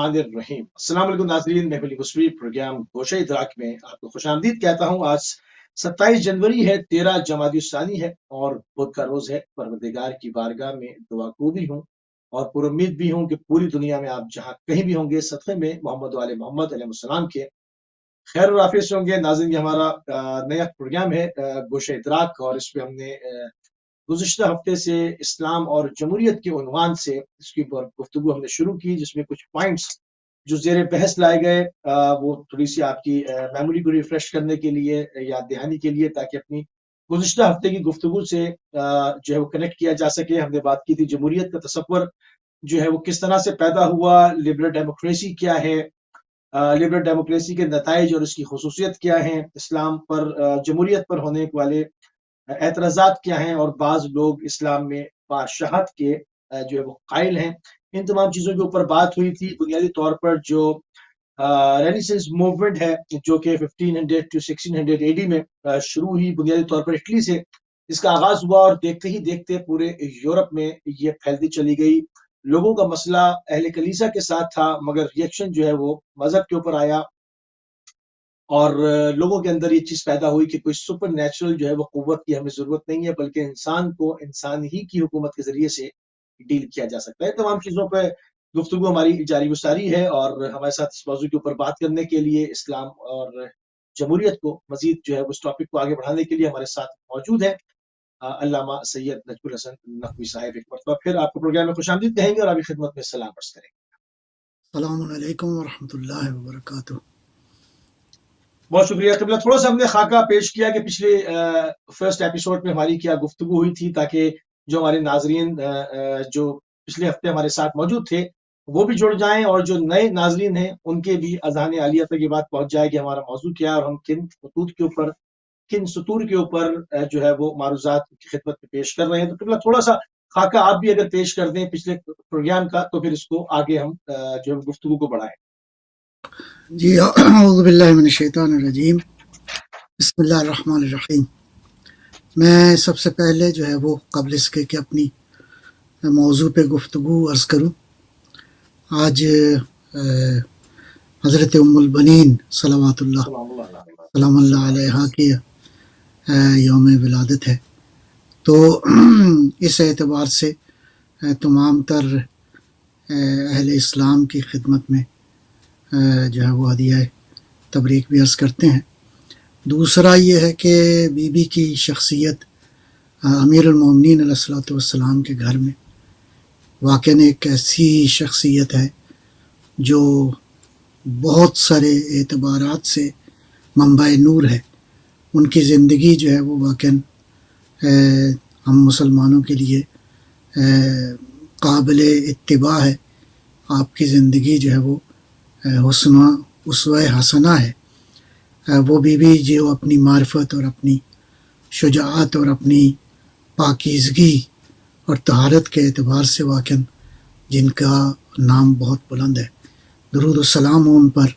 الرحیم السلام علیکم ناظرین، محفل گفتگو پروگرام گوشہ ادراک میں آپ کو خوش آمدید کہتا ہوں۔ آج 27 جنوری ہے، 13 جمادی الثانی ہے اور بدھ کا روز ہے۔ پروردگار کی بارگاہ میں دعا گو بھی ہوں اور پر امید بھی ہوں کہ پوری دنیا میں آپ جہاں کہیں بھی ہوں گے صدقے میں محمد و آل محمد علیہ السلام کے خیر و عافیت سے ہوں گے۔ ناظرین، یہ ہمارا نیا پروگرام ہے گوشہ ادراک، اور اس پہ ہم نے گزشتہ ہفتے سے اسلام اور جمہوریت کے عنوان سے اس کی گفتگو ہم نے شروع کی، جس میں کچھ پوائنٹس جو زیر بحث لائے گئے وہ تھوڑی سی آپ کی میموری کو ریفریش کرنے کے لیے، یاد دہانی کے لیے، تاکہ اپنی گزشتہ ہفتے کی گفتگو سے جو ہے وہ کنیکٹ کیا جا سکے۔ ہم نے بات کی تھی جمہوریت کا تصور جو ہے وہ کس طرح سے پیدا ہوا، لبرل ڈیموکریسی کیا ہے، لبرل ڈیموکریسی کے نتائج اور اس کی خصوصیت کیا ہیں، اسلام پر جمہوریت پر ہونے والے اعتراضات کیا ہیں، اور بعض لوگ اسلام میں بادشاہت کے جو ہے وہ قائل ہیں۔ ان تمام چیزوں کے اوپر بات ہوئی تھی۔ بنیادی طور پر جو رینیسنس موومنٹ ہے جو کہ 1500 to 1600 AD میں شروع ہوئی، بنیادی طور پر اٹلی سے اس کا آغاز ہوا، اور دیکھتے ہی دیکھتے پورے یورپ میں یہ پھیلتی چلی گئی۔ لوگوں کا مسئلہ اہل کلیسا کے ساتھ تھا، مگر ریئیکشن جو ہے وہ مذہب کے اوپر آیا، اور لوگوں کے اندر یہ چیز پیدا ہوئی کہ کوئی سپر نیچرل جو ہے وہ قوت کی ہمیں ضرورت نہیں ہے، بلکہ انسان کو انسان ہی کی حکومت کے ذریعے سے ڈیل کیا جا سکتا ہے۔ تمام چیزوں پہ گفتگو ہماری جاری و ساری ہے، اور ہمارے ساتھ اس موضوع کے اوپر بات کرنے کے لیے، اسلام اور جمہوریت کو مزید جو ہے اس ٹاپک کو آگے بڑھانے کے لیے ہمارے ساتھ موجود ہیں علامہ سید نجم الحسن نقوی صاحب۔ ایک مرتبہ پھر آپ کو پروگرام میں خوش آمدید کہیں گے اور ابھی خدمت میں سلام عرض کریں گے۔ السلام علیکم ورحمۃ اللہ وبرکاتہ۔ بہت شکریہ قبلہ۔ تھوڑا سا ہم نے خاکہ پیش کیا کہ پچھلے فرسٹ ایپیسوڈ میں ہماری کیا گفتگو ہوئی تھی، تاکہ جو ہمارے ناظرین جو پچھلے ہفتے ہمارے ساتھ موجود تھے وہ بھی جڑ جائیں، اور جو نئے ناظرین ہیں ان کے بھی اذہان عالیہ تک یہ بات پہنچ جائے کہ ہمارا موضوع کیا ہے اور ہم کن خطوط کے اوپر، کن سطور کے اوپر جو ہے وہ معروضات کی خدمت میں پیش کر رہے ہیں۔ تو قبلہ تھوڑا سا خاکہ آپ بھی اگر پیش کر دیں پچھلے پروگرام کا، تو پھر اس کو آگے ہم جو ہے گفتگو کو بڑھائیں۔ جی، اعوذ باللہ من الشیطان الرجیم، بسم اللہ الرحمن الرحیم۔ میں سب سے پہلے جو ہے وہ قبل اس کے کہ اپنی موضوع پہ گفتگو عرض کروں، آج حضرت ام البنین صلوات اللہ سلام اللہ علیہا کی یوم ولادت ہے، تو اس اعتبار سے تمام تر اہل اسلام کی خدمت میں جو ہے وہ ہدیہ تبریک بھی عرض کرتے ہیں۔ دوسرا یہ ہے کہ بی بی کی شخصیت امیر المومنین علیہ الصلوۃ والسلام کے گھر میں واقعاً ایک ایسی شخصیت ہے جو بہت سارے اعتبارات سے منبع نور ہے۔ ان کی زندگی جو ہے وہ واقعاً ہم مسلمانوں کے لیے قابل اتباع ہے۔ آپ کی زندگی جو ہے وہ اسوہ حسنہ ہے۔ وہ بیوی جو اپنی معرفت اور اپنی شجاعت اور اپنی پاکیزگی اور طہارت کے اعتبار سے واقعاً جن کا نام بہت بلند ہے، درود و سلام ان پر،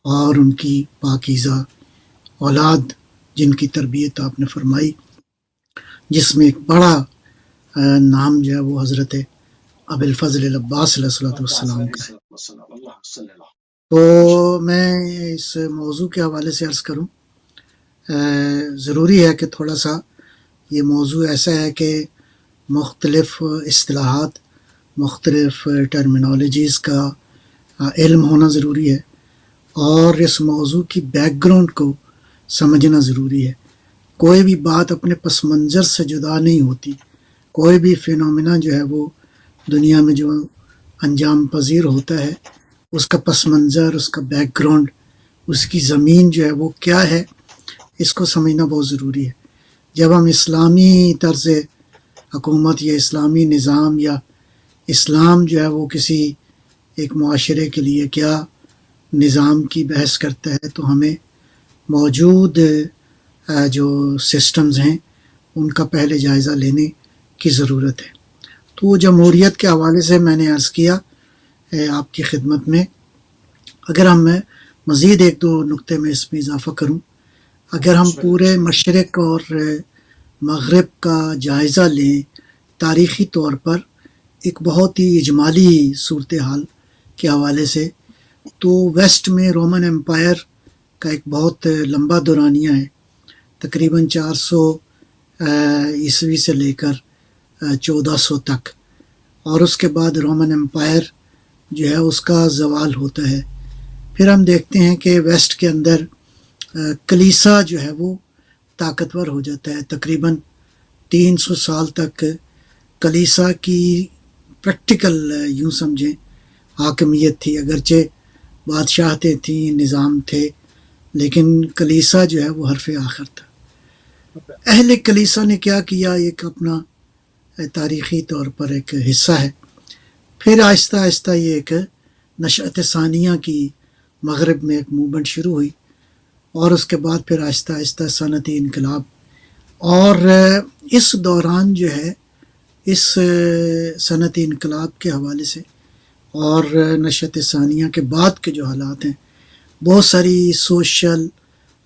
اور ان کی پاکیزہ اولاد جن کی تربیت آپ نے فرمائی، جس میں ایک بڑا نام جو ہے وہ حضرت ابی الفضل العباس علیہ الصلوۃ والسلام کا ہے۔ تو میں اس موضوع کے حوالے سے عرض کروں، ضروری ہے کہ تھوڑا سا یہ موضوع ایسا ہے کہ مختلف اصطلاحات، مختلف ٹرمینالوجیز کا علم ہونا ضروری ہے، اور اس موضوع کی بیک گراؤنڈ کو سمجھنا ضروری ہے۔ کوئی بھی بات اپنے پس منظر سے جدا نہیں ہوتی۔ کوئی بھی فینومینا جو ہے وہ دنیا میں جو انجام پذیر ہوتا ہے، اس کا پس منظر، اس کا بیک گراؤنڈ، اس کی زمین جو ہے وہ کیا ہے، اس کو سمجھنا بہت ضروری ہے۔ جب ہم اسلامی طرز حکومت یا اسلامی نظام یا اسلام جو ہے وہ کسی ایک معاشرے کے لیے کیا نظام کی بحث کرتا ہے، تو ہمیں موجود جو سسٹمز ہیں ان کا پہلے جائزہ لینے کی ضرورت ہے۔ تو جمہوریت کے حوالے سے میں نے عرض کیا آپ کی خدمت میں۔ اگر ہم مزید ایک دو نقطے میں اس میں اضافہ کروں، اگر ہم پورے مشرق اور مغرب کا جائزہ لیں تاریخی طور پر، ایک بہت ہی اجمالی صورتحال کے حوالے سے، تو ویسٹ میں رومن امپائر کا ایک بہت لمبا دورانیہ ہے، تقریباً 400 عیسوی سے لے کر 1400 تک، اور اس کے بعد رومن امپائر جو ہے اس کا زوال ہوتا ہے۔ پھر ہم دیکھتے ہیں کہ ویسٹ کے اندر کلیسا جو ہے وہ طاقتور ہو جاتا ہے، تقریباً 300 سال تک کلیسا کی پریکٹیکل یوں سمجھیں حاکمیت تھی، اگرچہ بادشاہتیں تھیں، نظام تھے، لیکن کلیسا جو ہے وہ حرف آخر تھا۔ اہل کلیسا نے کیا کیا، ایک اپنا تاریخی طور پر ایک حصہ ہے۔ پھر آہستہ آہستہ یہ ایک نشأت ثانیہ کی مغرب میں ایک موومنٹ شروع ہوئی، اور اس کے بعد پھر آہستہ آہستہ صنعتی انقلاب، اور اس دوران جو ہے اس صنعتی انقلاب کے حوالے سے اور نشأت ثانیہ کے بعد کے جو حالات ہیں، بہت ساری سوشل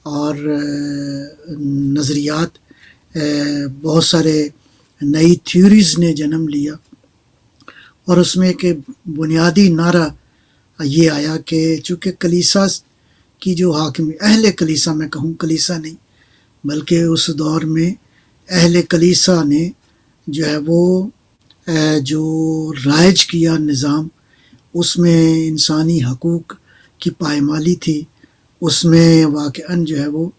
اور نظریات، بہت سارے نئی تھیوریز نے جنم لیا، اور اس میں ایک بنیادی نعرہ یہ آیا کہ چونکہ کلیسا کی جو اہل کلیسا، میں کہوں کلیسا نہیں بلکہ اس دور میں اہل کلیسا نے جو ہے وہ جو رائج کیا نظام، اس میں انسانی حقوق کی پائمالی تھی، اس میں واقعاً جو ہے وہ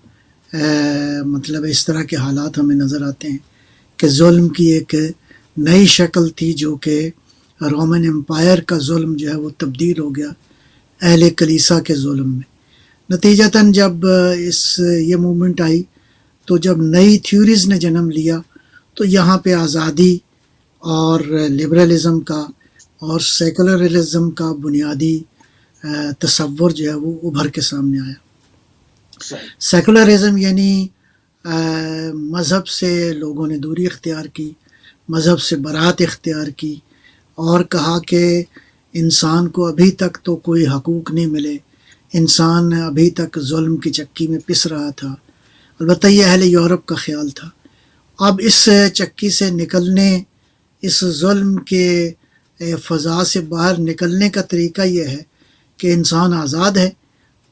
مطلب اس طرح کے حالات ہمیں نظر آتے ہیں کہ ظلم کی ایک نئی شکل تھی، جو کہ رومن امپائر کا ظلم جو ہے وہ تبدیل ہو گیا اہل کلیسا کے ظلم میں۔ نتیجتاً جب یہ موومنٹ آئی، تو جب نئی تھیوریز نے جنم لیا، تو یہاں پہ آزادی اور لبرلزم کا اور سیکولرزم کا بنیادی تصور جو ہے وہ ابھر کے سامنے آیا۔ سیکولرزم یعنی مذہب سے لوگوں نے دوری اختیار کی، مذہب سے برات اختیار کی، اور کہا کہ انسان کو ابھی تک تو کوئی حقوق نہیں ملے، انسان ابھی تک ظلم کی چکی میں پس رہا تھا۔ البتہ یہ اہل یورپ کا خیال تھا۔ اب اس چکی سے نکلنے، اس ظلم کے فضا سے باہر نکلنے کا طریقہ یہ ہے کہ انسان آزاد ہے،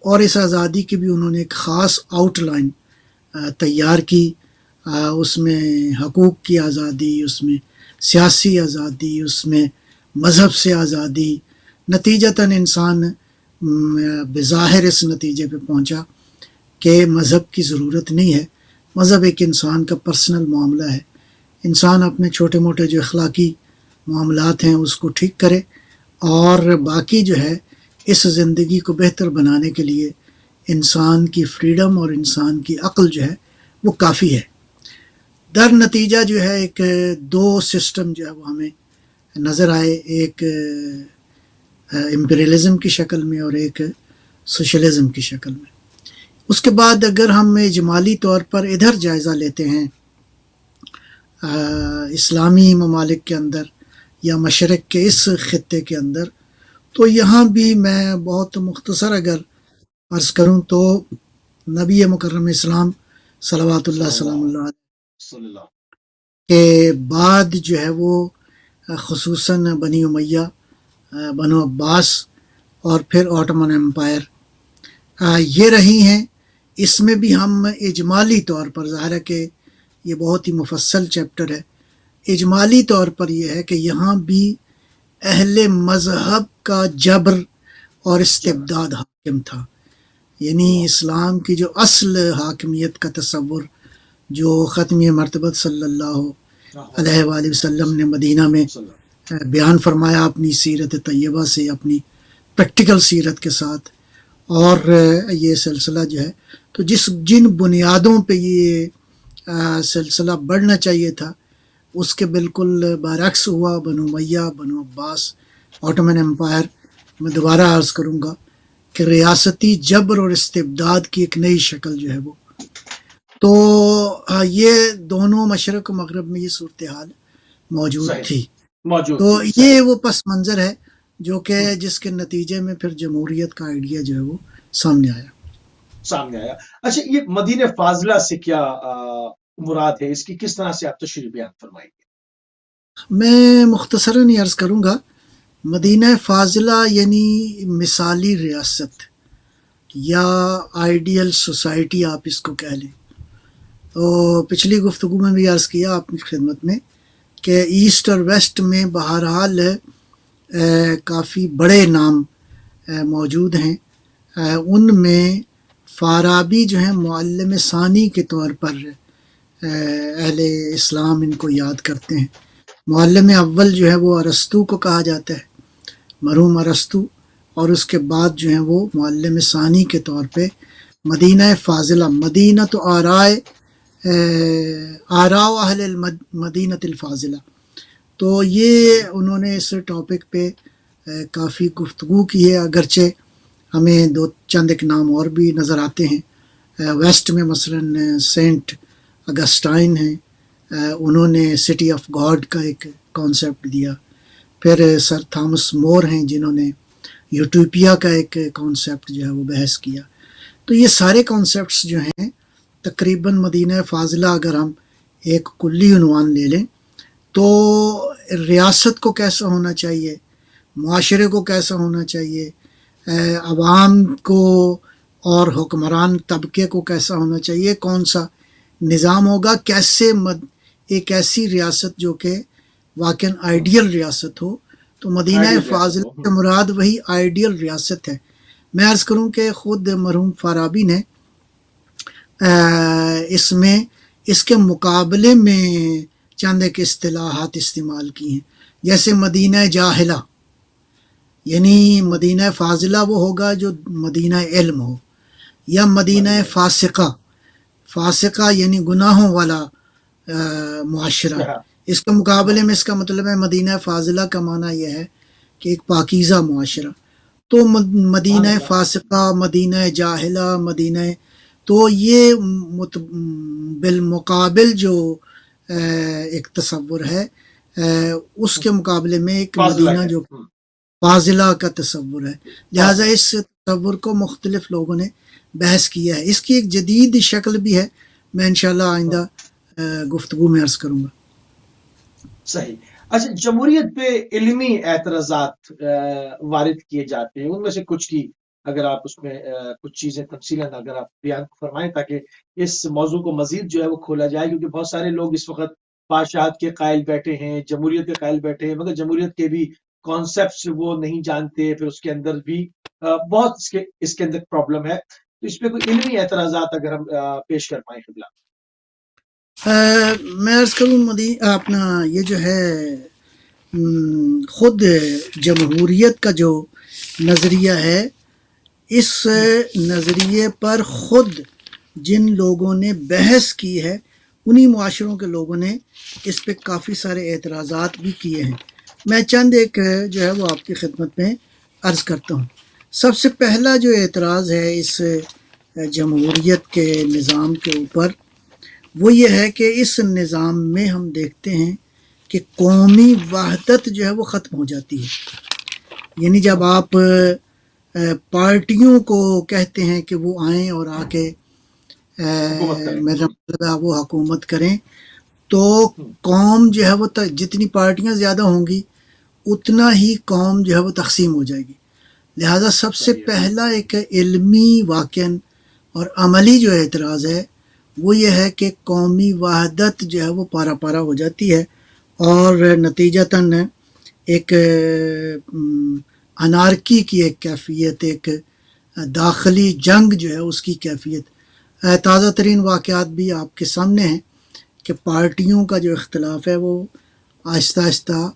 اور اس آزادی کی بھی انہوں نے ایک خاص آؤٹ لائن تیار کی۔ اس میں حقوق کی آزادی، اس میں سیاسی آزادی، اس میں مذہب سے آزادی۔ نتیجتاً انسان بظاہر اس نتیجے پہ پہنچا کہ مذہب کی ضرورت نہیں ہے، مذہب ایک انسان کا پرسنل معاملہ ہے، انسان اپنے چھوٹے موٹے جو اخلاقی معاملات ہیں اس کو ٹھیک کرے، اور باقی جو ہے اس زندگی کو بہتر بنانے کے لیے انسان کی فریڈم اور انسان کی عقل جو ہے وہ کافی ہے۔ در نتیجہ جو ہے ایک دو سسٹم جو ہے وہ ہمیں نظر آئے، ایک امپیریلزم کی شکل میں اور ایک سوشلزم کی شکل میں۔ اس کے بعد اگر ہم اجمالی طور پر ادھر جائزہ لیتے ہیں اسلامی ممالک کے اندر یا مشرق کے اس خطے کے اندر، تو یہاں بھی میں بہت مختصر اگر عرض کروں تو نبی مکرم اسلام صلوات اللہ سلام اللہ علیہ کے بعد جو ہے وہ خصوصاً بنی امیہ، بنو عباس اور پھر آٹومن امپائر یہ رہی ہیں۔ اس میں بھی ہم اجمالی طور پر، ظاہر ہے کہ یہ بہت ہی مفصل چیپٹر ہے، اجمالی طور پر یہ ہے کہ یہاں بھی اہل مذہب کا جبر اور استبداد حاکم تھا، یعنی اسلام کی جو اصل حاکمیت کا تصور جو ختمی مرتبہ صلی اللہ علیہ وآلہ وسلم نے مدینہ میں بیان فرمایا اپنی سیرت طیبہ سے، اپنی پریکٹیکل سیرت کے ساتھ، اور یہ سلسلہ جو ہے تو جن بنیادوں پہ یہ سلسلہ بڑھنا چاہیے تھا اس کے بالکل برعکس ہوا۔ بنو امیہ، بنو عباس، آٹومن امپائر، میں دوبارہ عرض کروں گا کہ ریاستی جبر اور استبداد کی ایک نئی شکل جو ہے وہ، تو یہ دونوں مشرق و مغرب میں یہ صورتحال موجود تھی۔ تو یہ وہ پس منظر ہے جو کہ جس کے نتیجے میں پھر جمہوریت کا آئیڈیا جو ہے وہ سامنے آیا۔ اچھا، یہ مدینہ فاضلہ سے کیا مراد ہے، اس کی کس طرح سے آپ تشریح بیان فرمائیں گے؟ میں مختصراً یہ عرض کروں گا مدینہ فاضلہ یعنی مثالی ریاست یا آئیڈیل سوسائٹی آپ اس کو کہہ لیں. تو پچھلی گفتگو میں بھی عرض کیا آپ کی خدمت میں کہ ایسٹ اور ویسٹ میں بہرحال کافی بڑے نام موجود ہیں. ان میں فارابی جو ہیں معلم ثانی کے طور پر اہل اسلام ان کو یاد کرتے ہیں. معلم اول جو ہے وہ ارسطو کو کہا جاتا ہے، مرحوم ارسطو، اور اس کے بعد جو ہیں وہ معلم ثانی کے طور پہ مدینہ فاضلہ، مدینہ تو آراء اہل المدینۃ الفاضلہ. تو یہ انہوں نے اس ٹاپک پہ کافی گفتگو کی ہے، اگرچہ ہمیں چند ایک نام اور بھی نظر آتے ہیں. ویسٹ میں مثلا سینٹ اگسٹائن ہیں، انہوں نے سٹی آف گاڈ کا ایک کانسیپٹ دیا. پھر سر تھامس مور ہیں جنہوں نے یوٹوپیا کا ایک کانسیپٹ جو ہے وہ بحث کیا. تو یہ سارے کانسیپٹس جو ہیں تقریباً مدینہ فاضلہ اگر ہم ایک کلی عنوان لے لیں تو ریاست کو کیسا ہونا چاہیے، معاشرے کو کیسا ہونا چاہیے، عوام کو اور حکمران طبقے کو کیسا ہونا چاہیے، کون سا نظام ہوگا، کیسے ایک ایسی ریاست جو کہ واقعاً آئیڈیل ریاست ہو. تو مدینہ فاضلہ سے مراد وہی آئیڈیل ریاست ہے. میں عرض کروں کہ خود مرحوم فارابی نے اس کے مقابلے میں چند ایک اصطلاحات استعمال کی ہیں، جیسے مدینہ جاہلہ، یعنی مدینہ فاضلہ وہ ہوگا جو مدینہ علم ہو، یا مدینہ فاسقہ یعنی گناہوں والا معاشرہ. اس کے مقابلے میں اس کا مطلب ہے مدینہ فاضلہ کا معنی یہ ہے کہ ایک پاکیزہ معاشرہ. تو مدینہ فاسقہ، مدینہ جاہلہ، مدینہ، تو یہ بالمقابل جو ایک تصور ہے اس کے مقابلے میں ایک مدینہ جو فاضلہ کا تصور ہے. لہٰذا اس تصور کو مختلف لوگوں نے بحث کیا ہے. اس کی ایک جدید شکل بھی ہے، میں انشاءاللہ آئندہ گفتگو میں عرض کروں گا. صحیح. اچھا، جمہوریت پہ علمی اعتراضات وارد کیے جاتے ہیں، ان میں سے کچھ کی اگر آپ اس میں کچھ چیزیں تفصیلاً اگر آپ بیان فرمائیں تاکہ اس موضوع کو مزید جو ہے وہ کھولا جائے، کیونکہ بہت سارے لوگ اس وقت بادشاہت کے قائل بیٹھے ہیں، جمہوریت کے قائل بیٹھے ہیں، مگر جمہوریت کے بھی کانسیپٹس وہ نہیں جانتے. پھر اس کے اندر بھی بہت اس کے اندر پرابلم ہے. تو اس پہ کوئی علمی اعتراضات اگر ہم پیش کر پائیں قبلہ. میں عرض کروں اپنا یہ جو ہے خود جمہوریت کا جو نظریہ ہے، اس نظریے پر خود جن لوگوں نے بحث کی ہے انہی معاشروں کے لوگوں نے اس پہ کافی سارے اعتراضات بھی کیے ہیں. میں چند ایک جو ہے وہ آپ کی خدمت میں عرض کرتا ہوں. سب سے پہلا جو اعتراض ہے اس جمہوریت کے نظام کے اوپر، وہ یہ ہے کہ اس نظام میں ہم دیکھتے ہیں کہ قومی وحدت جو ہے وہ ختم ہو جاتی ہے. یعنی جب آپ پارٹیوں کو کہتے ہیں کہ وہ آئیں اور آ کے میرا مطلب ہے وہ حکومت کریں، تو قوم جو ہے وہ جتنی پارٹیاں زیادہ ہوں گی اتنا ہی قوم جو ہے وہ تقسیم ہو جائے گی. لہذا سب سے پہلا ایک علمی واقعاً اور عملی جو اعتراض ہے وہ یہ ہے کہ قومی وحدت جو ہے وہ پارا پارا ہو جاتی ہے، اور نتیجتاً ایک انارکی کی ایک کیفیت، ایک داخلی جنگ جو ہے اس کی کیفیت. تازہ ترین واقعات بھی آپ کے سامنے ہیں کہ پارٹیوں کا جو اختلاف ہے وہ آہستہ آہستہ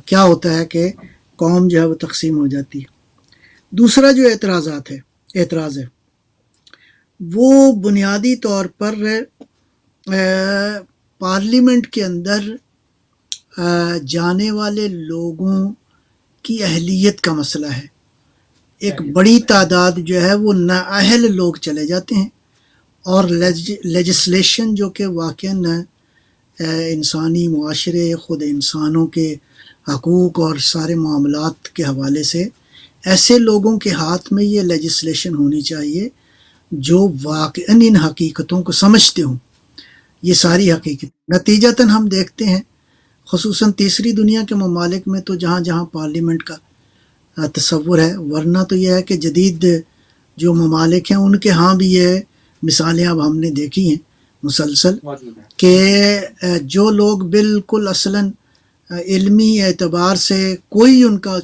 کیا ہوتا ہے کہ قوم جو ہے وہ تقسیم ہو جاتی ہے. دوسرا جو اعتراض ہے وہ بنیادی طور پر پارلیمنٹ کے اندر جانے والے لوگوں کی اہلیت کا مسئلہ ہے. ایک بڑی تعداد جو ہے وہ نااہل لوگ چلے جاتے ہیں، اور لیجسلیشن جو کہ واقعاً انسانی معاشرے، خود انسانوں کے حقوق اور سارے معاملات کے حوالے سے ایسے لوگوں کے ہاتھ میں یہ لیجسلیشن ہونی چاہیے جو واقعاً ان حقیقتوں کو سمجھتے ہوں. یہ ساری حقیقت نتیجتاً ہم دیکھتے ہیں خصوصاً تیسری دنیا کے ممالک میں تو جہاں جہاں پارلیمنٹ کا تصور ہے، ورنہ تو یہ ہے کہ جدید جو ممالک ہیں ان کے ہاں بھی یہ مثالیں اب ہم نے دیکھی ہیں مسلسل موجود ہے. کہ جو لوگ بالکل اصلاً علمی اعتبار سے کوئی ان کا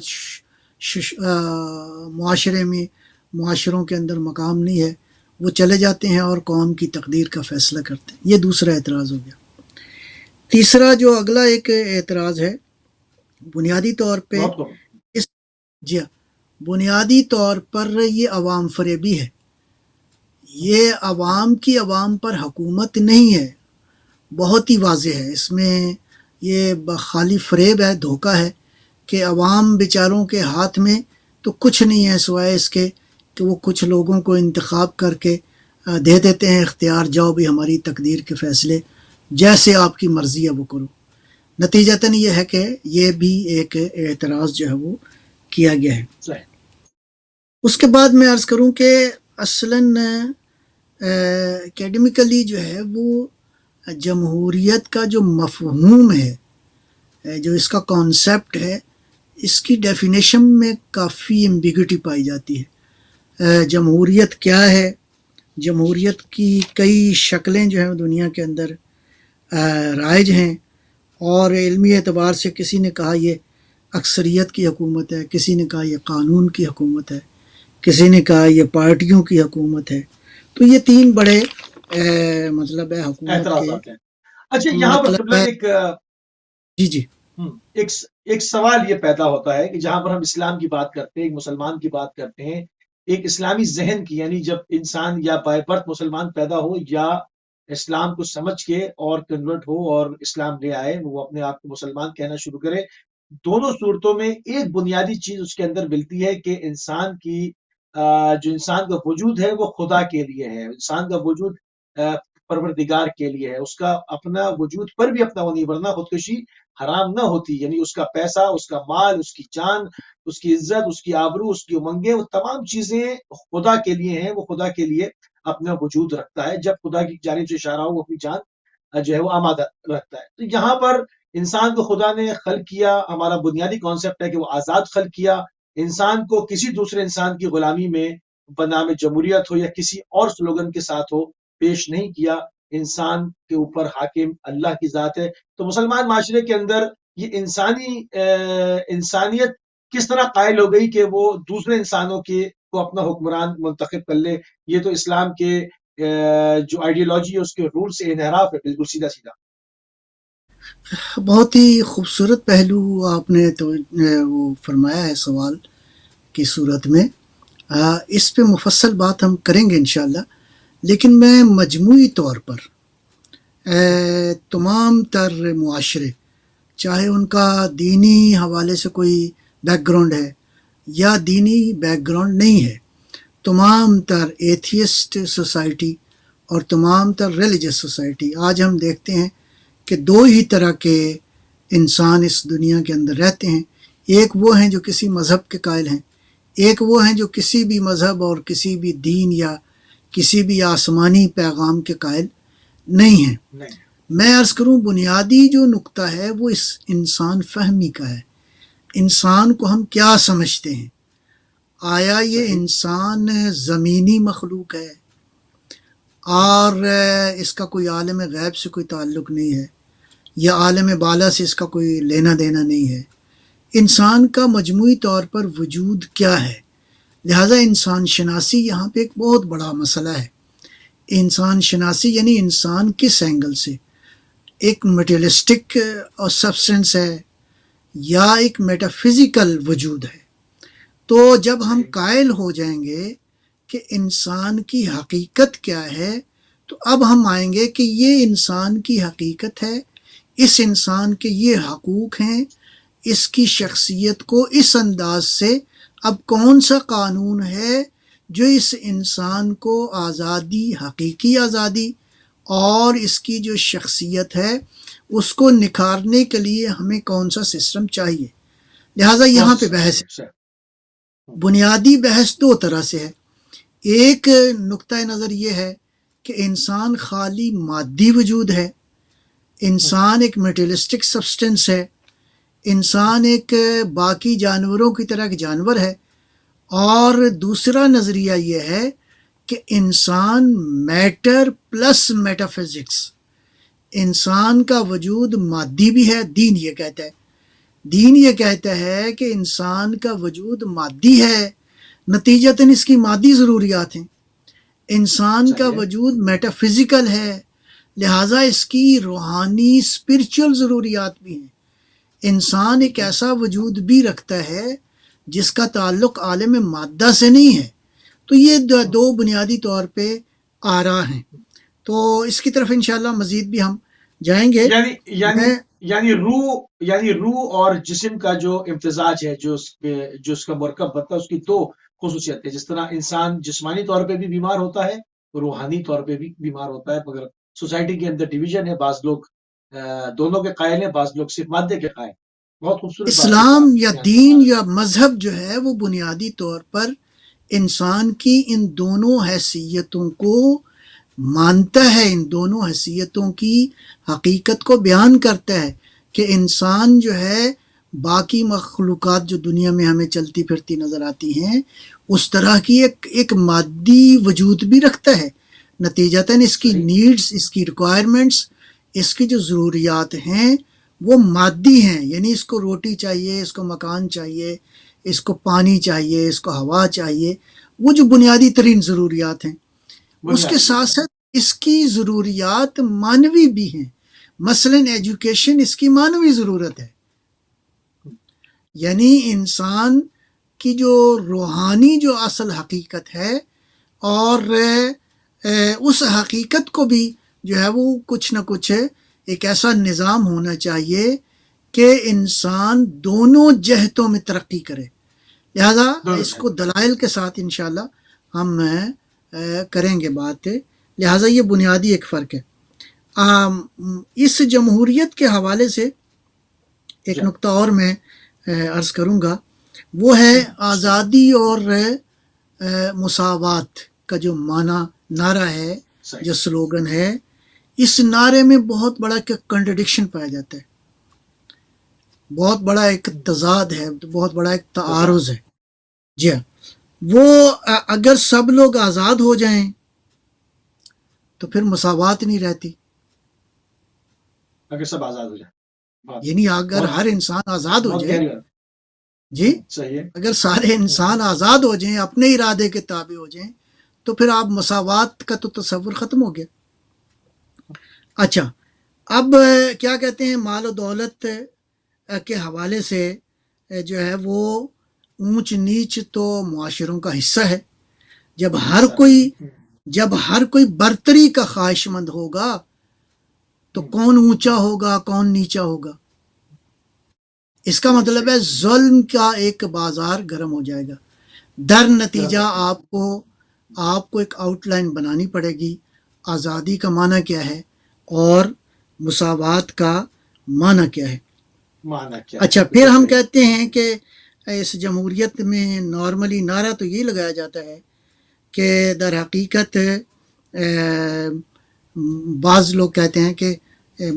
معاشروں کے اندر مقام نہیں ہے، وہ چلے جاتے ہیں اور قوم کی تقدیر کا فیصلہ کرتے ہیں. یہ دوسرا اعتراض ہو گیا. تیسرا جو اگلا ایک اعتراض ہے، بنیادی طور پہ جی ہاں، بنیادی طور پر یہ عوام فریبی ہے. یہ عوام کی عوام پر حکومت نہیں ہے، بہت ہی واضح ہے. اس میں یہ خالی فریب ہے، دھوکہ ہے کہ عوام بیچاروں کے ہاتھ میں تو کچھ نہیں ہے سوائے اس کے کہ وہ کچھ لوگوں کو انتخاب کر کے دے دیتے ہیں اختیار، جاؤ بھی ہماری تقدیر کے فیصلے جیسے آپ کی مرضی ہے وہ کرو. نتیجتاً یہ ہے کہ یہ بھی ایک اعتراض جو ہے وہ کیا گیا ہے. اس کے بعد میں عرض کروں کہ اصلاً اکیڈمیکلی جو ہے وہ جمہوریت کا جو مفہوم ہے، جو اس کا کانسیپٹ ہے، اس کی ڈیفینیشن میں کافی ایمبیگوٹی پائی جاتی ہے. جمہوریت کیا ہے؟ جمہوریت کی کئی شکلیں جو ہیں دنیا کے اندر رائج ہیں، اور علمی اعتبار سے کسی نے کہا یہ اکثریت کی حکومت ہے، کسی نے کہا یہ قانون کی حکومت ہے، کسی نے کہا یہ پارٹیوں کی حکومت ہے. تو یہ تین بڑے مطلب ہے حکومت کے. اچھا، یہاں پر جی ایک سوال یہ پیدا ہوتا ہے کہ جہاں پر ہم اسلام کی بات کرتے ہیں، ایک مسلمان کی بات کرتے ہیں، ایک اسلامی ذہن کی، یعنی جب انسان یا بائی برتھ مسلمان پیدا ہو یا اسلام کو سمجھ کے اور کنورٹ ہو اور اسلام لے آئے، وہ اپنے آپ کو مسلمان کہنا شروع کرے، دونوں صورتوں میں ایک بنیادی چیز اس کے اندر ملتی ہے کہ انسان کی جو انسان کا وجود ہے وہ خدا کے لیے ہے. انسان کا وجود پروردگار کے لیے ہے. اس کا اپنا وجود پر بھی اپنا وہ نہیں، ورنہ خودکشی حرام نہ ہوتی. یعنی اس کا پیسہ، اس کا مال، اس کی جان، اس کی عزت، اس کی آبرو، اس کی امنگیں، وہ تمام چیزیں خدا کے لیے ہیں. وہ خدا کے لیے اپنا وجود رکھتا ہے. جب خدا کی جانب سے اشارہ ہو وہ اپنی جان جو ہے وہ آمادہ رکھتا ہے. تو یہاں پر انسان کو خدا نے خلق کیا. ہمارا بنیادی کانسیپٹ ہے کہ وہ آزاد خلق کیا. انسان کو کسی دوسرے انسان کی غلامی میں بنام جمہوریت ہو یا کسی اور سلوگن کے ساتھ ہو پیش نہیں کیا. انسان کے اوپر حاکم اللہ کی ذات ہے. تو مسلمان معاشرے کے اندر یہ انسانیت کس طرح قائل ہو گئی کہ وہ دوسرے انسانوں کے کو اپنا حکمران منتخب کر لے؟ یہ تو اسلام کے جو آئیڈیالوجی ہے اس کے رول سے انحراف ہے، بالکل سیدھا سیدھا. بہت ہی خوبصورت پہلو آپ نے تو وہ فرمایا ہے سوال کی صورت میں. اس پہ مفصل بات ہم کریں گے انشاءاللہ، لیکن میں مجموعی طور پر تمام تر معاشرے، چاہے ان کا دینی حوالے سے کوئی بیک گراؤنڈ ہے یا دینی بیک گراؤنڈ نہیں ہے، تمام تر ایتھیسٹ سوسائٹی اور تمام تر ریلیجس سوسائٹی، آج ہم دیکھتے ہیں کہ دو ہی طرح کے انسان اس دنیا کے اندر رہتے ہیں. ایک وہ ہیں جو کسی مذہب کے قائل ہیں، ایک وہ ہیں جو کسی بھی مذہب اور کسی بھی دین یا کسی بھی آسمانی پیغام کے قائل نہیں ہیں. میں عرض کروں بنیادی جو نقطہ ہے وہ اس انسان فہمی کا ہے. انسان کو ہم کیا سمجھتے ہیں؟ آیا یہ انسان زمینی مخلوق ہے اور اس کا کوئی عالم غیب سے کوئی تعلق نہیں ہے، یا عالم بالا سے اس کا کوئی لینا دینا نہیں ہے؟ انسان کا مجموعی طور پر وجود کیا ہے؟ لہٰذا انسان شناسی یہاں پہ ایک بہت بڑا مسئلہ ہے. انسان شناسی یعنی انسان کس اینگل سے، ایک میٹیریلسٹک اور سبسٹنس ہے یا ایک میٹا فزیکل وجود ہے؟ تو جب ہم قائل ہو جائیں گے کہ انسان کی حقیقت کیا ہے، تو اب ہم آئیں گے کہ یہ انسان کی حقیقت ہے، اس انسان کے یہ حقوق ہیں، اس کی شخصیت کو اس انداز سے اب کون سا قانون ہے جو اس انسان کو آزادی، حقیقی آزادی اور اس کی جو شخصیت ہے اس کو نکھارنے کے لیے ہمیں کون سا سسٹم چاہیے. لہٰذا یہاں پہ بحث، بنیادی بحث دو طرح سے ہے. ایک نقطہ نظر یہ ہے کہ انسان خالی مادی وجود ہے، انسان ایک میٹیریلسٹک سبسٹنس ہے، انسان ایک باقی جانوروں کی طرح ایک جانور ہے، اور دوسرا نظریہ یہ ہے کہ انسان میٹر پلس میٹا فزکس، انسان کا وجود مادی بھی ہے. دین یہ کہتا ہے کہ انسان کا وجود مادی ہے، نتیجتاً اس کی مادی ضروریات ہیں. انسان کا وجود میٹا فزیکل ہے، لہٰذا اس کی روحانی اسپرچل ضروریات بھی ہیں. انسان ایک ایسا وجود بھی رکھتا ہے جس کا تعلق عالم مادہ سے نہیں ہے. تو یہ دو بنیادی طور پہ آراء ہیں. تو اس کی طرف انشاءاللہ مزید بھی ہم جائیں گے. یعنی روح اور جسم کا جو امتزاج ہے، جو اس کا مرکب بنتا ہے، اس کی دو خصوصیت ہے. جس طرح انسان جسمانی طور پہ بھی بیمار ہوتا ہے، روحانی طور پہ بھی بیمار ہوتا ہے. مگر سوسائٹی کے اندر ڈویژن ہے، بعض لوگ دونوں کے قائل ہیں، بعض لوگ صرف مادے کے قائل. بہت خوبصورت اسلام یا دین یا مذہب جو ہے وہ بنیادی طور پر انسان کی ان دونوں حیثیتوں کو مانتا ہے، ان دونوں حیثیتوں کی حقیقت کو بیان کرتا ہے کہ انسان جو ہے باقی مخلوقات جو دنیا میں ہمیں چلتی پھرتی نظر آتی ہیں اس طرح کی ایک مادی وجود بھی رکھتا ہے. نتیجتاً اس کی نیڈز، اس کی ریکوائرمنٹس، اس کی جو ضروریات ہیں وہ مادی ہیں. یعنی اس کو روٹی چاہیے، اس کو مکان چاہیے، اس کو پانی چاہیے، اس کو ہوا چاہیے، وہ جو بنیادی ترین ضروریات ہیں. اس کے ساتھ ساتھ اس کی ضروریات مانوی بھی ہیں. مثلا ایجوکیشن اس کی مانوی ضرورت ہے. یعنی انسان کی جو روحانی جو اصل حقیقت ہے، اور اس حقیقت کو بھی جو ہے وہ کچھ نہ کچھ ایک ایسا نظام ہونا چاہیے کہ انسان دونوں جہتوں میں ترقی کرے. لہذا اس کو دلائل کے ساتھ انشاءاللہ ہم کریں گے بات. لہذا یہ بنیادی ایک فرق ہے. اس جمہوریت کے حوالے سے ایک نقطہ اور میں عرض کروں گا، وہ ہے آزادی اور مساوات کا جو نعرہ ہے، جو سلوگن ہے. اس نعرے میں بہت بڑا کنٹرڈکشن پایا جاتا ہے، بہت بڑا ایک تضاد ہے، بہت بڑا ایک تعارض ہے. جی ہاں، وہ اگر سب لوگ آزاد ہو جائیں تو پھر مساوات نہیں رہتی. اگر سب آزاد ہو جائیں، یعنی اگر ہر انسان آزاد ہو جائے، جی اگر سارے انسان آزاد ہو جائیں، اپنے ارادے کے تابع ہو جائیں، تو پھر آپ مساوات کا تو تصور ختم ہو گیا. اچھا، اب کیا کہتے ہیں، مال و دولت کے حوالے سے جو ہے وہ اونچ نیچ تو معاشروں کا حصہ ہے. جب ہر کوئی برتری کا خواہش مند ہوگا تو کون اونچا ہوگا، کون نیچا ہوگا. اس کا مطلب ہے ظلم کا ایک بازار گرم ہو جائے گا. در نتیجہ آپ کو ایک آؤٹ لائن بنانی پڑے گی. آزادی کا معنی کیا ہے اور مساوات کا معنی کیا ہے. اچھا، پھر ہم کہتے ہیں کہ اس جمہوریت میں نارملی نعرہ تو یہ لگایا جاتا ہے کہ در حقیقت بعض لوگ کہتے ہیں کہ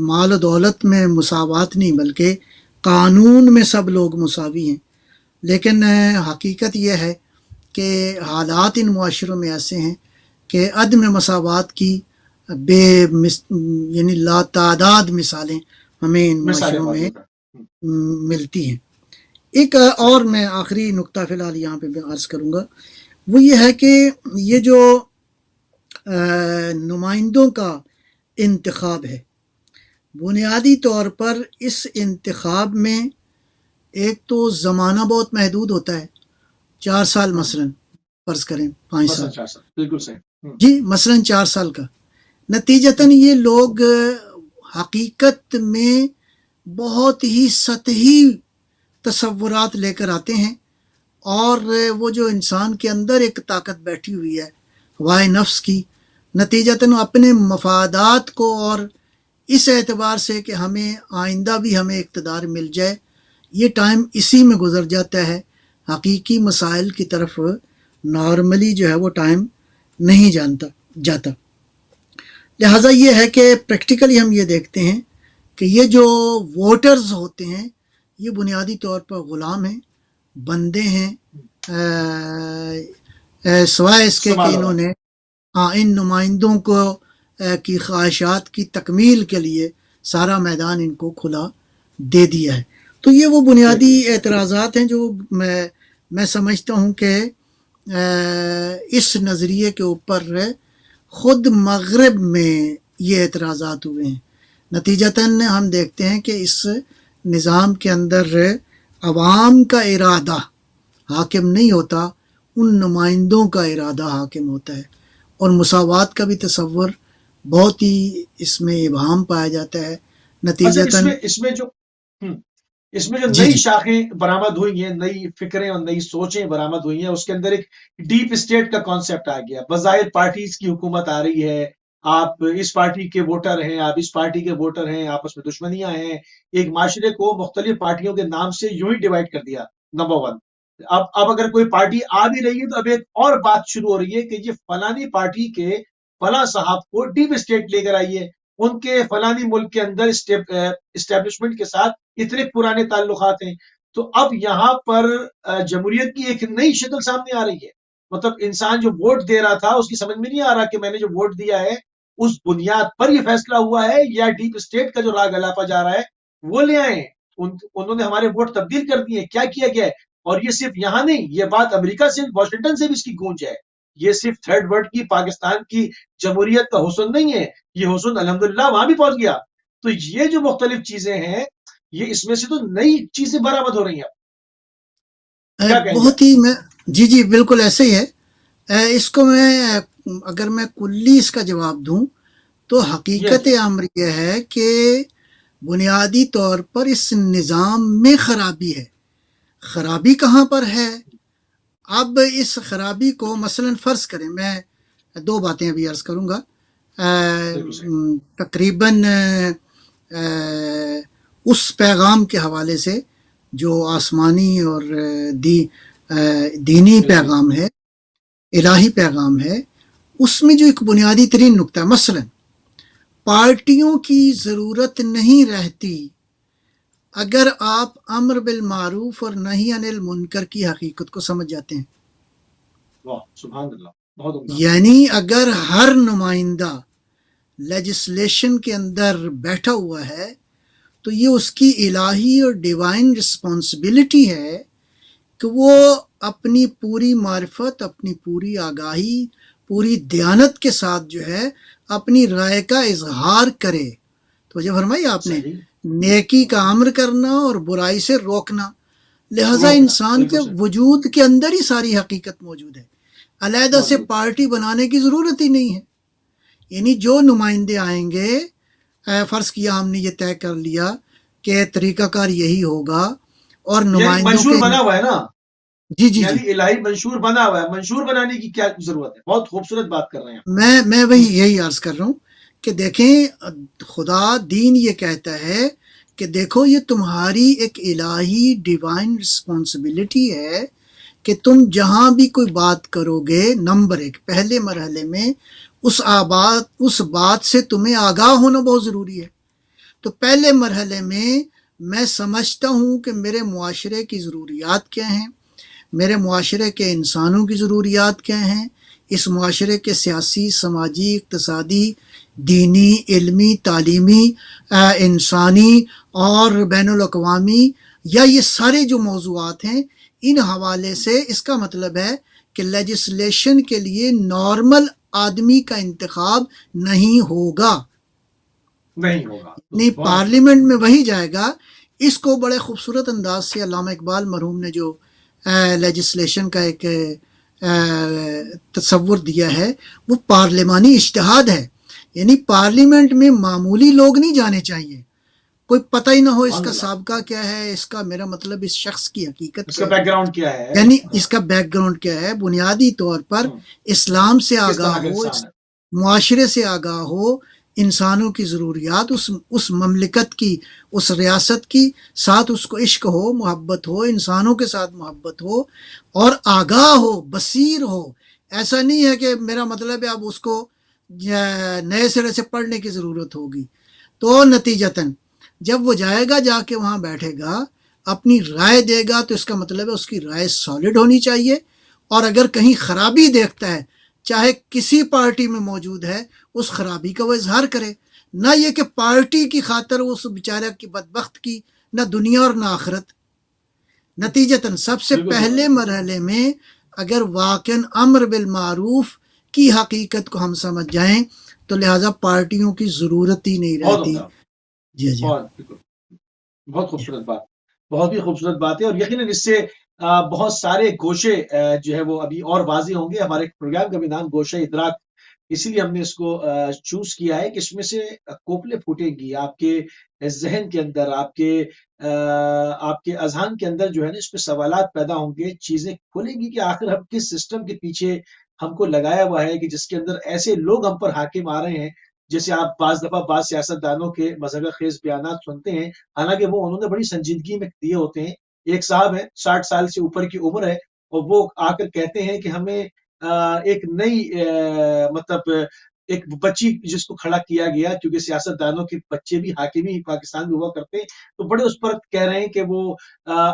مال و دولت میں مساوات نہیں بلکہ قانون میں سب لوگ مساوی ہیں. لیکن حقیقت یہ ہے کہ حالات ان معاشروں میں ایسے ہیں کہ عدم مساوات کی یعنی لا تعداد مثالیں ہمیں ان معاشروں میں ملتی ہیں. ایک اور میں آخری نقطہ فی الحال یہاں پہ عرض کروں گا، وہ یہ ہے کہ یہ جو نمائندوں کا انتخاب ہے، بنیادی طور پر اس انتخاب میں ایک تو زمانہ بہت محدود ہوتا ہے. 4 سال مثلا فرض کریں، 5 سال، بالکل صحیح، جی مثلا 4 سال کا. نتیجتاً یہ لوگ حقیقت میں بہت ہی سطحی تصورات لے کر آتے ہیں، اور وہ جو انسان کے اندر ایک طاقت بیٹھی ہوئی ہے ہوائے نفس کی، نتیجتاً اپنے مفادات کو اور اس اعتبار سے کہ ہمیں آئندہ بھی ہمیں اقتدار مل جائے، یہ ٹائم اسی میں گزر جاتا ہے. حقیقی مسائل کی طرف نارملی جو ہے وہ ٹائم نہیں جاتا. لہٰذا یہ ہے کہ پریکٹیکلی ہم یہ دیکھتے ہیں کہ یہ جو ووٹرز ہوتے ہیں یہ بنیادی طور پر غلام ہیں، بندے ہیں، سوائے اس کے کہ انہوں نے ان نمائندوں کو کی خواہشات کی تکمیل کے لیے سارا میدان ان کو کھلا دے دیا ہے. تو یہ وہ بنیادی اعتراضات ہیں جو میں سمجھتا ہوں کہ اس نظریے کے اوپر خود مغرب میں یہ اعتراضات ہوئے ہیں. نتیجتاً ہم دیکھتے ہیں کہ اس نظام کے اندر عوام کا ارادہ حاکم نہیں ہوتا، ان نمائندوں کا ارادہ حاکم ہوتا ہے، اور مساوات کا بھی تصور بہت ہی اس میں ابہام پایا جاتا ہے. نتیجتاً اس میں جو نئی شاخیں برآمد ہوئی ہیں، نئی فکریں اور نئی سوچیں برآمد ہوئی ہیں، اس کے اندر ایک ڈیپ اسٹیٹ کا کانسیپٹ آ گیا. بظاہر پارٹیز کی حکومت آ رہی ہے، آپ اس پارٹی کے ووٹر ہیں، آپ اس پارٹی کے ووٹر ہیں، آپس میں دشمنیاں ہیں. ایک معاشرے کو مختلف پارٹیوں کے نام سے یوں ہی ڈیوائڈ کر دیا. Number one. اب اگر کوئی پارٹی آ بھی رہی ہے تو اب ایک اور بات شروع ہو رہی ہے کہ یہ فلانی پارٹی کے فلاں صاحب کو ڈیپ اسٹیٹ لے کر آئیے، ان کے فلانی ملک کے اندر اسٹیبلشمنٹ کے ساتھ اتنے پرانے تعلقات ہیں. تو اب یہاں پر جمہوریت کی ایک نئی شکل سامنے آ رہی ہے. مطلب انسان جو ووٹ دے رہا تھا اس کی سمجھ میں نہیں آ رہا کہ میں نے جو ووٹ دیا ہے اس بنیاد پر یہ فیصلہ ہوا ہے یا ڈیپ اسٹیٹ کا جو راگ الاپا جا رہا ہے وہ لے آئے. انہوں نے ہمارے ووٹ تبدیل کر دیے. کیا کیا گیا ہے؟ اور یہ صرف یہاں نہیں، یہ بات امریکہ سے، واشنگٹن سے بھی اس کی گونج ہے. یہ صرف تھرڈ ورلڈ کی پاکستان کی جمہوریت کا حسن نہیں ہے، یہ حسن الحمدللہ وہاں بھی پہنچ گیا. تو یہ جو مختلف چیزیں ہیں، یہ اس میں سے تو نئی چیزیں برآمد ہو رہی ہیں. بہت ہی جی بالکل ایسے ہی ہے. اس کو اگر میں کلی اس کا جواب دوں تو حقیقت امر یہ ہے کہ بنیادی طور پر اس نظام میں خرابی ہے. خرابی کہاں پر ہے؟ اب اس خرابی کو مثلا فرض کریں، میں دو باتیں ابھی عرض کروں گا. تقریباً اس پیغام کے حوالے سے جو آسمانی اور دینی پیغام ہے، الہی پیغام ہے، اس میں جو ایک بنیادی ترین نقطہ ہے، مثلا پارٹیوں کی ضرورت نہیں رہتی اگر آپ امر بالمعروف اور نہی عن المنکر کی حقیقت کو سمجھ جاتے ہیں. سبحان اللہ. یعنی اگر ہر نمائندہ لیجسلیشن کے اندر بیٹھا ہوا ہے تو یہ اس کی الہی اور ڈیوائن رسپانسبلٹی ہے کہ وہ اپنی پوری معرفت، اپنی پوری آگاہی، پوری دیانت کے ساتھ جو ہے اپنی رائے کا اظہار کرے. تو جو فرمایا آپ نے، نیکی کا امر کرنا اور برائی سے روکنا. لہذا انسان کے وجود کے اندر ہی ساری حقیقت موجود ہے، علیحدہ سے پارٹی بنانے کی ضرورت ہی نہیں ہے. یعنی جو نمائندے آئیں گے، فرض کیا ہم نے یہ طے کر لیا کہ طریقہ کار یہی ہوگا، اور نمائندوں منشور بنا ہوا ہے نا. جی الہی منشور بنا ہوا ہے. منشور بنانے کی کیا ضرورت ہے؟ بہت خوبصورت بات کر رہے ہیں. میں وہی یہی عرض کر رہا ہوں کہ دیکھیں، خدا دین یہ کہتا ہے کہ دیکھو یہ تمہاری ایک الہی ڈیوائن رسپانسبلٹی ہے کہ تم جہاں بھی کوئی بات کرو گے، نمبر ایک، پہلے مرحلے میں اس بات سے تمہیں آگاہ ہونا بہت ضروری ہے. تو پہلے مرحلے میں سمجھتا ہوں کہ میرے معاشرے کی ضروریات کیا ہیں، میرے معاشرے کے انسانوں کی ضروریات کیا ہیں، اس معاشرے کے سیاسی، سماجی، اقتصادی، دینی، علمی، تعلیمی، انسانی اور بین الاقوامی، یا یہ سارے جو موضوعات ہیں، ان حوالے سے اس کا مطلب ہے کہ لیجسلیشن کے لیے نارمل آدمی کا انتخاب نہیں ہوگا. نہیں، پارلیمنٹ میں وہی جائے گا. اس کو بڑے خوبصورت انداز سے علامہ اقبال مرحوم نے جو لیجسلیشن کا ایک تصور دیا ہے، وہ پارلیمانی اجتہاد ہے. یعنی پارلیمنٹ میں معمولی لوگ نہیں جانے چاہیے، کوئی پتہ ہی نہ ہو اس کا سابقہ کیا ہے، اس کا، میرا مطلب اس شخص کی حقیقت اس کا بیک گراؤنڈ کیا ہے، یعنی اس کا بیک گراؤنڈ کیا ہے. بنیادی طور پر اسلام سے آگاہ ہو، معاشرے سے آگاہ ہو، انسانوں کی ضروریات، اس مملکت کی، اس ریاست کی ساتھ اس کو عشق ہو، محبت ہو، انسانوں کے ساتھ محبت ہو، اور آگاہ ہو، بصیر ہو. ایسا نہیں ہے کہ میرا مطلب ہے اب اس کو نئے سرے سے پڑھنے کی ضرورت ہوگی. تو نتیجتاً جب وہ جائے گا، جا کے وہاں بیٹھے گا، اپنی رائے دے گا، تو اس کا مطلب ہے اس کی رائے سالڈ ہونی چاہیے، اور اگر کہیں خرابی دیکھتا ہے چاہے کسی پارٹی میں موجود ہے، اس خرابی کا وہ اظہار کرے، نہ یہ کہ پارٹی کی خاطر اس بیچارہ کی بدبخت کی نہ دنیا اور نہ آخرت۔ نتیجتاً سب سے بالکل پہلے مرحلے میں اگر واقعاً امر بالمعروف کی حقیقت کو ہم سمجھ جائیں تو لہٰذا پارٹیوں کی ضرورت ہی نہیں بہت رہتی۔ عمدہ، جی جی بہت بالکل بہت خوبصورت بات، بہت ہی خوبصورت بات ہے، اور یقیناً اس سے بہت سارے گوشے جو ہے وہ ابھی اور واضح ہوں گے۔ ہمارے پروگرام کا بھی نام گوشہ ادراک، اسی لیے ہم نے اس کو چوز کیا ہے کہ اس میں سے کوپلیں پھوٹیں گی آپ کے ذہن کے اندر، آپ کے اذہان کے اندر جو ہے نا، اس پہ سوالات پیدا ہوں گے، چیزیں کھولیں گی کہ آخر ہم کس سسٹم کے پیچھے ہم کو لگایا ہوا ہے، کہ جس کے اندر ایسے لوگ ہم پر حاکم آ رہے ہیں۔ جیسے آپ بعض دفعہ بعض سیاست دانوں کے مذہب خیز بیانات سنتے ہیں، حالانکہ وہ انہوں نے بڑی سنجیدگی میں دیے ہوتے ہیں۔ ایک صاحب ہیں، 60 سال سے اوپر کی عمر ہے، اور وہ آ کر کہتے ہیں کہ ہمیں ایک نئی مطلب ایک بچی جس کو کھڑا کیا گیا، کیونکہ سیاست دانوں کے بچے بھی حاکمی پاکستان میں ہوا کرتے ہیں، تو بڑے اس پر کہہ رہے ہیں کہ وہ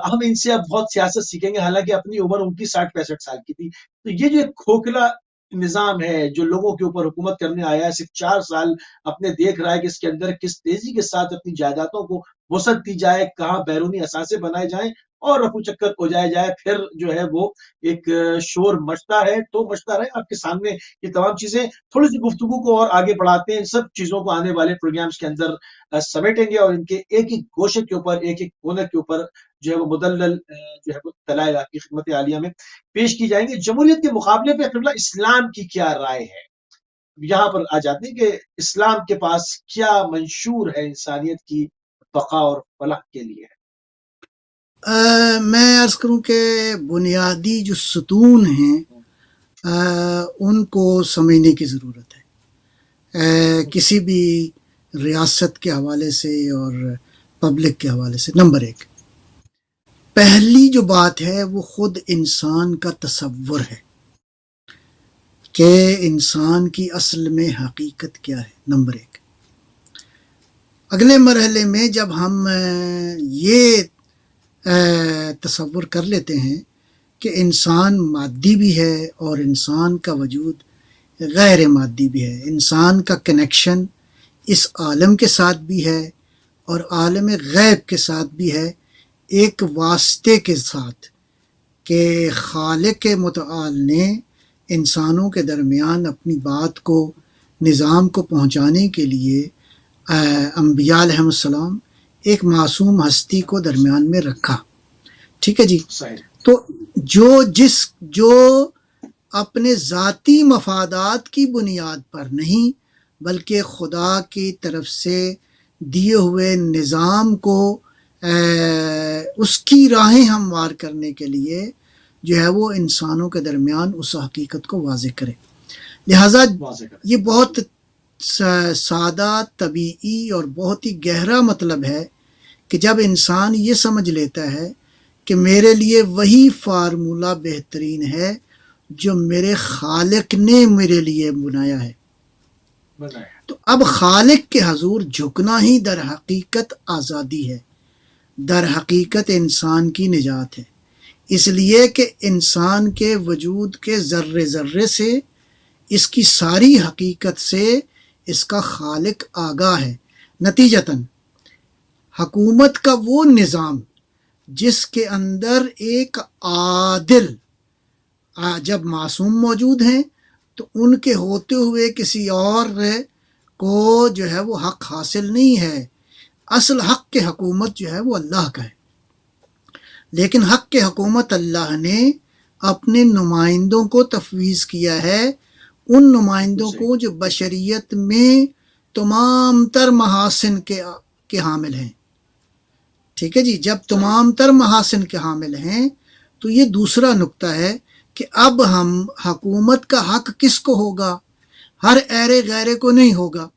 ہم ان سے اب بہت سیاست سیکھیں گے، حالانکہ اپنی عمر ان کی 60-65 سال کی تھی۔ تو یہ جو ایک کھوکھلا نظام ہے جو لوگوں کے اوپر حکومت کرنے آیا ہے، صرف 4 سال اپنے دیکھ رہا ہے کہ اس کے اندر کس تیزی کے ساتھ اپنی جائیدادوں کو وسعت دی جائے، کہاں بیرونی اثاثے بنائے جائیں اور رفو چکر اجائے جائے، پھر جو ہے وہ ایک شور مچتا ہے تو مچتا رہے۔ آپ کے سامنے یہ تمام چیزیں تھوڑی سی گفتگو کو اور آگے بڑھاتے ہیں، سب چیزوں کو آنے والے پروگرامز کے اندر سمیٹیں گے، اور ان کے ایک ایک گوشے کے اوپر، ایک ایک کونے کے اوپر جو ہے وہ مدلل جو ہے وہ دلائل آپ کی خدمت عالیہ میں پیش کی جائیں گے۔ جمہوریت کے مقابلے پہ قبلہ اسلام کی کیا رائے ہے، یہاں پر آ جاتے ہیں کہ اسلام کے پاس کیا منشور ہے انسانیت کی بقا اور فلاح کے لیے۔ میں عرض کروں کہ بنیادی جو ستون ہیں ان کو سمجھنے کی ضرورت ہے، کسی بھی ریاست کے حوالے سے اور پبلک کے حوالے سے۔ نمبر 1، پہلی جو بات ہے وہ خود انسان کا تصور ہے کہ انسان کی اصل میں حقیقت کیا ہے۔ نمبر 1، اگلے مرحلے میں جب ہم یہ تصور کر لیتے ہیں کہ انسان مادی بھی ہے اور انسان کا وجود غیر مادی بھی ہے، انسان کا کنیکشن اس عالم کے ساتھ بھی ہے اور عالم غیب کے ساتھ بھی ہے، ایک واسطے کے ساتھ کہ خالق متعال نے انسانوں کے درمیان اپنی بات کو، نظام کو پہنچانے کے لیے انبیاء علیہم السلام ایک معصوم ہستی کو درمیان میں رکھا۔ ٹھیک ہے جی، صحیح۔ تو جو اپنے ذاتی مفادات کی بنیاد پر نہیں بلکہ خدا کی طرف سے دیے ہوئے نظام کو اس کی راہیں ہموار کرنے کے لیے جو ہے وہ انسانوں کے درمیان اس حقیقت کو واضح کرے۔ لہٰذا یہ بہت سادہ، طبیعی اور بہت ہی گہرا مطلب ہے کہ جب انسان یہ سمجھ لیتا ہے کہ میرے لیے وہی فارمولہ بہترین ہے جو میرے خالق نے میرے لیے بنایا ہے، تو اب خالق کے حضور جھکنا ہی در حقیقت آزادی ہے، در حقیقت انسان کی نجات ہے، اس لیے کہ انسان کے وجود کے ذرے ذرے سے، اس کی ساری حقیقت سے اس کا خالق آگاہ ہے۔ نتیجتاً حکومت کا وہ نظام جس کے اندر ایک عادل جب معصوم موجود ہیں تو ان کے ہوتے ہوئے کسی اور کو جو ہے وہ حق حاصل نہیں ہے۔ اصل حق کے حکومت جو ہے وہ اللہ کا ہے، لیکن حق کے حکومت اللہ نے اپنے نمائندوں کو تفویض کیا ہے، ان نمائندوں کو جو بشریت میں تمام تر محاسن کے حامل ہیں۔ ٹھیک ہے جی، جب تمام تر محاسن کے حامل ہیں تو یہ دوسرا نقطہ ہے کہ اب ہم حکومت کا حق کس کو ہوگا؟ ہر ایرے غیرے کو نہیں ہوگا،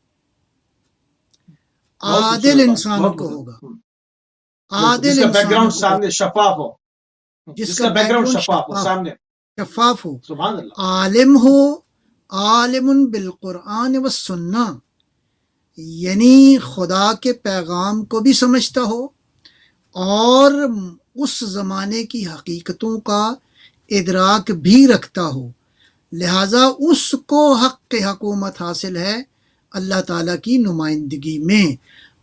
عادل انسان کو ہوگا، عادل انسان سامنے شفاف ہو، جس کا بیک گراؤنڈ شفاف ہو، عالم ہو، عالم بالقرآن والسنہ، یعنی خدا کے پیغام کو بھی سمجھتا ہو اور اس زمانے کی حقیقتوں کا ادراک بھی رکھتا ہو، لہٰذا اس کو حق حکومت حاصل ہے اللہ تعالیٰ کی نمائندگی میں،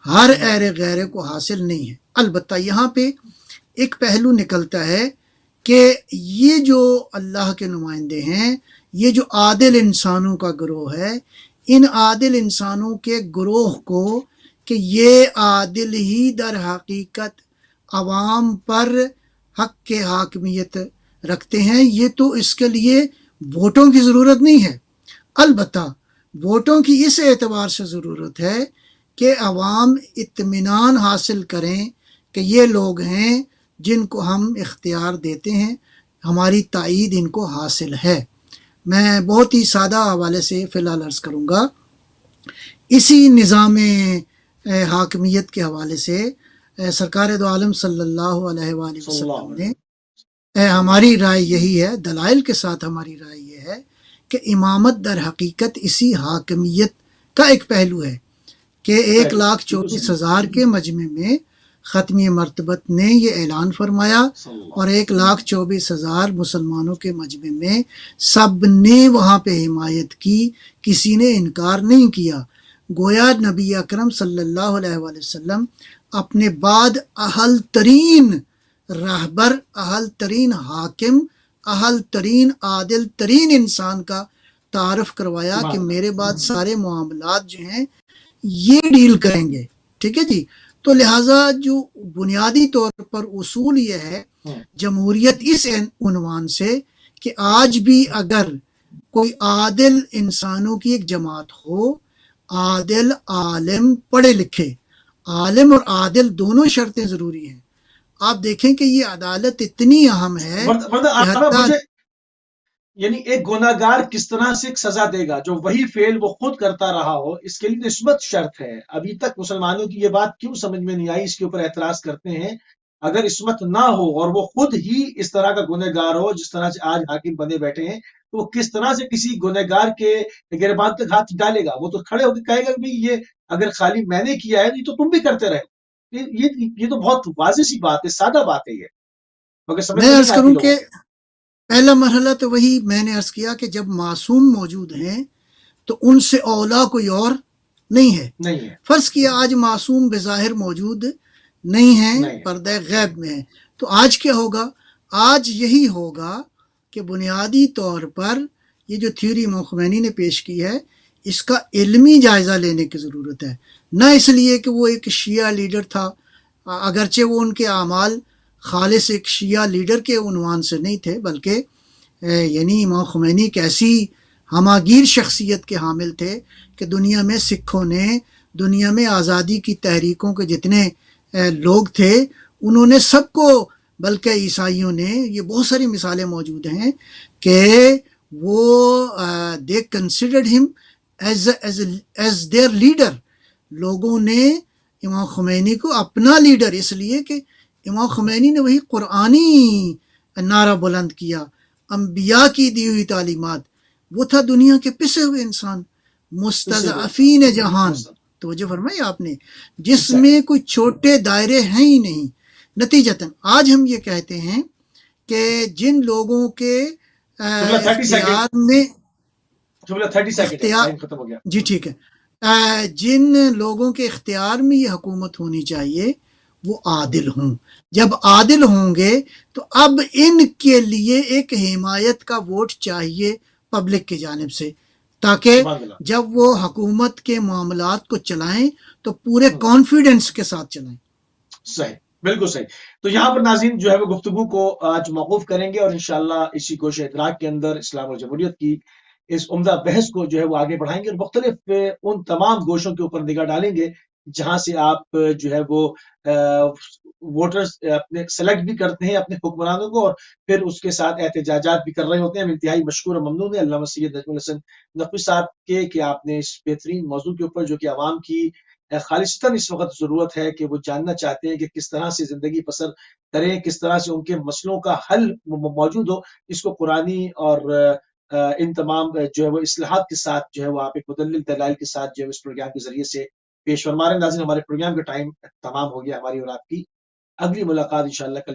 ہر ایر غیر کو حاصل نہیں ہے۔ البتہ یہاں پہ ایک پہلو نکلتا ہے کہ یہ جو اللہ کے نمائندے ہیں، یہ جو عادل انسانوں کا گروہ ہے، ان عادل انسانوں کے گروہ کو کہ یہ عادل ہی در حقیقت عوام پر حق کے حاکمیت رکھتے ہیں، یہ تو اس کے لیے ووٹوں کی ضرورت نہیں ہے، البتہ ووٹوں کی اس اعتبار سے ضرورت ہے کہ عوام اطمینان حاصل کریں کہ یہ لوگ ہیں جن کو ہم اختیار دیتے ہیں، ہماری تائید ان کو حاصل ہے۔ میں بہت ہی سادہ حوالے سے فی الحال عرض کروں گا، اسی نظام حاکمیت کے حوالے سے سرکار دو عالم صلی اللہ علیہ وآلہ وسلم نے ہماری رائے یہی ہے، دلائل کے ساتھ ہماری رائے یہ ہے کہ امامت در حقیقت اسی حاکمیت کا ایک پہلو ہے کہ 1,24,000 کے مجمع میں ختمی مرتبت نے یہ اعلان فرمایا اور 1,24,000 مسلمانوں کے مجمع میں سب نے وہاں پہ حمایت کی، کسی نے انکار نہیں کیا، گویا نبی اکرم صلی اللہ علیہ وآلہ وسلم اپنے بعد اہل ترین رہبر، اہل ترین حاکم، اہل ترین عادل ترین انسان کا تعارف کروایا کہ میرے بعد سارے معاملات جو ہیں یہ ڈیل کریں گے، ٹھیک ہے جی۔ تو لہٰذا جو بنیادی طور پر اصول یہ ہے جمہوریت اس عنوان سے کہ آج بھی اگر کوئی عادل انسانوں کی ایک جماعت ہو، عادل عالم پڑھے لکھے، عالم اور عادل دونوں شرطیں ضروری ہیں۔ آپ دیکھیں کہ یہ عدالت اتنی اہم ہے کہ یعنی ایک گناہگار کس طرح سے ایک سزا دے گا جو وہی فعل وہ خود کرتا رہا ہو، اس کے لیے نسبت شرط ہے۔ ابھی تک مسلمانوں کی یہ بات کیوں سمجھ میں نہیں آئی، اس کے اوپر اعتراض کرتے ہیں۔ اگر عصمت نہ ہو اور وہ خود ہی اس طرح کا گنہگار ہو جس طرح سے آج حاکم بنے بیٹھے ہیں، تو وہ کس طرح سے کسی گنہگار کے گریبان تک ہاتھ ڈالے گا؟ وہ تو کھڑے ہو کے کہے گا کہ یہ اگر خالی میں نے کیا ہے تو تم بھی کرتے رہے۔ یہ تو بہت واضح سی بات ہے، سادہ بات ہے یہ، مگر سمجھ میں میں عرض نہیں کروں آتی کہ لوگوں کو۔ پہلا مرحلہ تو وہی میں نے عرض کیا کہ جب معصوم موجود ہیں تو ان سے اولا کوئی اور نہیں ہے۔ فرض کیا آج معصوم بظاہر موجود نہیں ہیں، پردہ غیب میں ہیں، تو آج کیا ہوگا؟ آج یہی ہوگا کہ بنیادی طور پر یہ جو تھیوری امام خمینی نے پیش کی ہے، اس کا علمی جائزہ لینے کی ضرورت ہے، نہ اس لیے کہ وہ ایک شیعہ لیڈر تھا، اگرچہ وہ ان کے اعمال خالص ایک شیعہ لیڈر کے عنوان سے نہیں تھے، بلکہ یعنی امام خمینی ایک ایسی ہماگیر شخصیت کے حامل تھے کہ دنیا میں سکھوں نے، دنیا میں آزادی کی تحریکوں کے جتنے لوگ تھے انہوں نے سب کو، بلکہ عیسائیوں نے، یہ بہت ساری مثالیں موجود ہیں کہ وہ they considered him as their leader۔ لوگوں نے امام خمینی کو اپنا لیڈر، اس لیے کہ امام خمینی نے وہی قرآنی نعرہ بلند کیا، انبیاء کی دی ہوئی تعلیمات، وہ تھا دنیا کے پسے ہوئے انسان، مستضعفین جہان، توجہ فرمائی آپ نے، جس میں کوئی چھوٹے دائرے ہیں ہی نہیں۔ نتیجتاً آج ہم یہ کہتے ہیں کہ جن لوگوں کے اختیار میں جی ٹھیک ہے، جن لوگوں کے اختیار میں یہ حکومت ہونی چاہیے وہ عادل ہوں۔ جب عادل ہوں گے تو اب ان کے لیے ایک حمایت کا ووٹ چاہیے پبلک کی جانب سے، تاکہ جب وہ حکومت کے معاملات کو چلائیں تو پورے کانفیڈنس کے ساتھ چلائیں۔ صحیح، بالکل صحیح۔ تو یہاں پر ناظرین جو ہے وہ گفتگو کو آج موقوف کریں گے اور انشاءاللہ اسی گوش ادراک کے اندر اسلام اور جمہوریت کی اس عمدہ بحث کو جو ہے وہ آگے بڑھائیں گے اور مختلف ان تمام گوشوں کے اوپر نگاہ ڈالیں گے جہاں سے آپ جو ہے وہ ووٹرز اپنے سلیکٹ بھی کرتے ہیں اپنے حکمرانوں کو اور پھر اس کے ساتھ احتجاجات بھی کر رہے ہوتے ہیں۔ ہم انتہائی مشکور اور ممنون ہیں علامہ سید نجم الحسن نقوی صاحب کے کہ آپ نے اس بہترین موضوع کے اوپر جو کہ عوام کی خالصتاً اس وقت ضرورت ہے کہ وہ جاننا چاہتے ہیں کہ کس طرح سے زندگی بسر کریں، کس طرح سے ان کے مسئلوں کا حل موجود ہو، اس کو قرآنی اور ان تمام جو ہے وہ اصلاحات کے ساتھ جو ہے وہ آپ ایک مدلل دلائل کے ساتھ جو ہے اس پروگرام کے ذریعے سے پیش فرما رہے ہیں۔ ناظرین، ہمارے پروگرام کا ٹائم تمام ہو گیا ہماری اور آپ کی۔ اگلی ملاقات انشاءاللہ کل